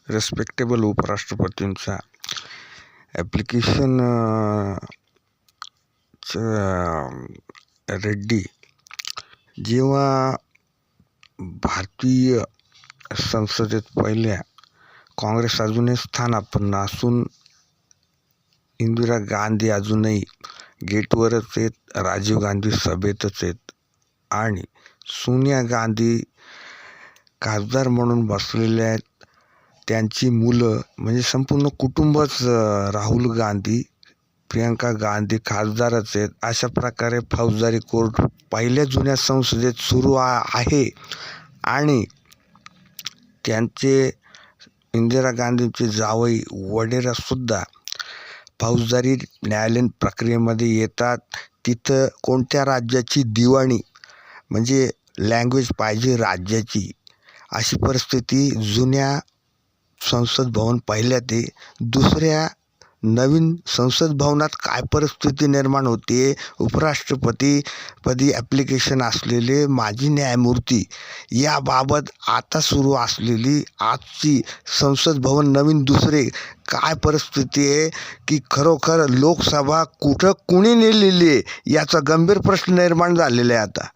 Respectable उपराष्ट्रपतींचा application Reddy जेव्हा भारतीय संसदेत पहिल्या काँग्रेस अजूनही स्थानापन्न असून इंदिरा गांधी अजूनही गेटवरच आहेत, राजीव गांधी सभेतच आहेत आणि सोनिया गांधी खासदार म्हणून बसलेल्या आहेत. त्यांची मुलं म्हणजे संपूर्ण कुटुंबच राहुल गांधी, प्रियंका गांधी खासदारच आहेत. अशा प्रकारे फौजदारी कोर्ट पहिल्या जुन्या संसदेत सुरू आहे आणि त्यांचे इंदिरा गांधींचे जावई वडेरासुद्धा फौजदारी न्यायालयीन प्रक्रियेमध्ये येतात. तिथं कोणत्या राज्याची दिवाणी म्हणजे लँग्वेज पाहिजे राज्याची, अशी परिस्थिती जुन्या संसद भवन पहिल्या ते दुसऱ्या नवीन संसद भवनात काय परिस्थिती निर्माण होते. उपराष्ट्रपतीपदी ॲप्लिकेशन असलेले माजी न्यायमूर्ती याबाबत आता सुरू असलेली आजची संसद भवन नवीन दुसरे काय परिस्थिती आहे की खरोखर लोकसभा कुणी नेलेली आहे याचा गंभीर प्रश्न निर्माण झालेला आहे आता.